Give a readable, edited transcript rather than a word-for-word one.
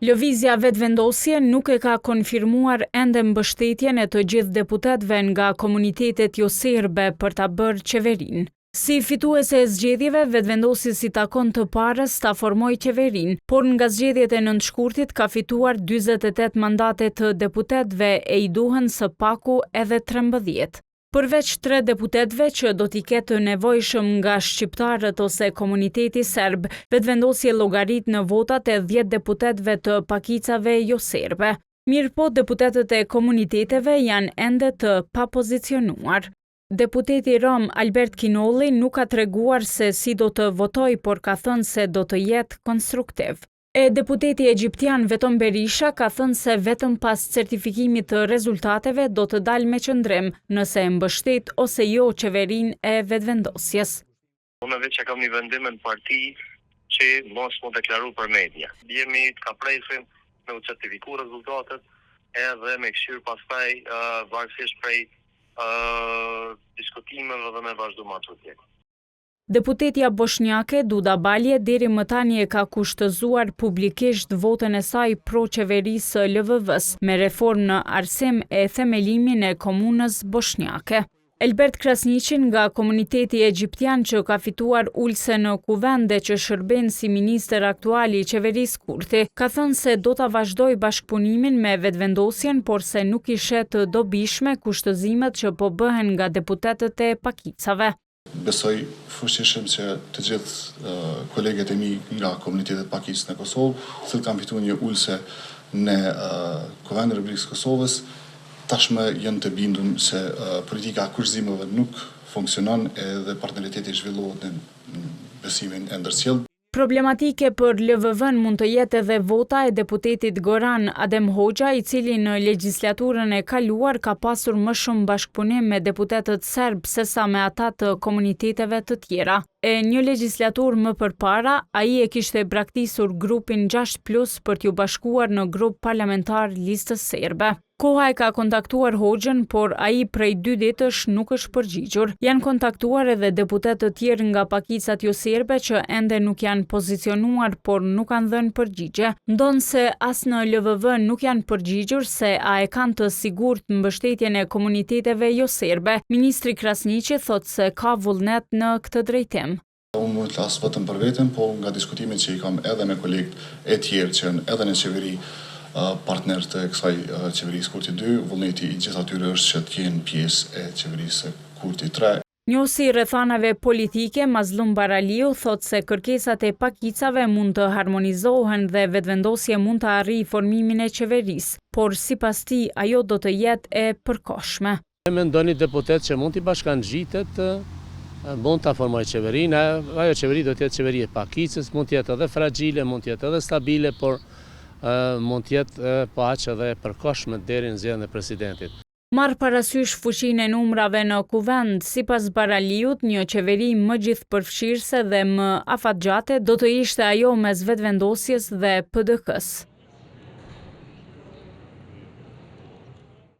Lëvizja vetëvendosje nuk e ka konfirmuar ende mbështetjen e të gjithë deputetëve nga komunitetet jo serbe për ta bërë qeverinë. Si fituese e zgjedhjeve, vetëvendosjes i takon të parës ta formojë qeverinë, por nga zgjedhjet e nëntshkurtit ka fituar 48 mandate të deputetëve e i duhen së paku edhe 13. Përveç 3 deputetëve që do t'i ketë nevojshëm nga shqiptarët ose komuniteti serb, vetëvendosje llogarit në votat e 10 deputetëve të pakicave jo serbe. Mirëpo deputetët e komuniteteve janë ende të papozicionuar. Deputeti rom Albert Kinolli nuk ka treguar se si do të votojë, por ka thënë se do të jetë konstruktiv. E deputeti egjiptian Veton Berisha ka thënë se vetëm pas certifikimit të rezultateve do të dalë me qëndrim nëse e mbështet ose jo qeverinë e vetëvendosjes. Unë veç kam një vendim në parti që mos më deklaru për media. Jemi të kapresim me u certifiku rezultatet edhe me këshirë pastaj varësisht prej diskutimeve dhe me vazhdu ma të tjetë. Deputetja bosnjake Duda Balje deri më tani e ka kushtëzuar publikisht votën e saj pro qeverisë LVV-s me reformë në arsim e themelimin e komunës bosnjake. Elbert Krasniqin nga komuniteti egjiptian që ka fituar ulse në kuvende që shërben si ministër aktuali i qeverisë Kurti, ka thënë se do ta vazhdojë bashkëpunimin me vetëvendosjen, por se nuk i shet të dobishme kushtëzimet që po bëhen nga deputetët e pakicave. Besoj fuqishëm që të gjithë kolegët e mi nga komunitetet pakicës në Kosovë, që kanë fituar një ulse në Kuvendin e Republikës Kosovës, tashmë janë të bindur se politika e kurrëzimeve nuk funksionon edhe partneriteti zhvillohet në besimin e ndërcjellë. Problematike për LVV-n mund të jetë edhe vota e deputetit Goran Adem Hoxha, i cili në legjislaturën e kaluar ka pasur më shumë bashkëpunim me deputetët serb sesa me ata të komuniteteve të tjera. E një legjislaturë më përpara, ai e kishte braktisur grupin 6+ për t'ju bashkuar në grup parlamentar listës serbe. Koha e ka kontaktuar Hoxhën, por ai prej 2 ditësh nuk është përgjigjur. Janë kontaktuar edhe deputetë të tjerë nga pakicat jo serbe që ende nuk janë pozicionuar, por nuk kanë dhënë përgjigje. Ndonë se as në LVV nuk janë përgjigjur se a e kanë të sigurt mbështetjen e komuniteteve jo serbe. Ministri Krasniqi thotë se ka vullnet në këtë drejtim. Unë mund të flas vetëm për veten, po nga diskutimet që i kam edhe me kolegët e tjerë që janë edhe në qeveri, partner të kësaj qeverisë Kurti 2, vullneti i gjithë atyre është që të jenë pjesë e qeverisë Kurti 3. Njohësi rrethanave politike, Mazlum Baraliu thotë se kërkesat e pakicave mund të harmonizohen dhe vetëvendosje mund të arrijë formimin e qeverisë, por sipas tij ajo do të jetë e përkohshme. Mendon një deputet që mund t'i bashkangjitet, mund ta formojë qeverinë, ajo qeveri do të jetë qeveri e pakicës, mund të jetë edhe fragjile, mund të jetë edhe stabile, por mund të jetë po aq edhe e përkohshme deri në zgjedhjen e presidentit. Marr parasysh fuqinë e numrave në kuvend, sipas Baraliut, një qeveri më gjithëpërfshirëse dhe më afatgjate do të ishte ajo mes vetëvendosjes dhe PDK-s.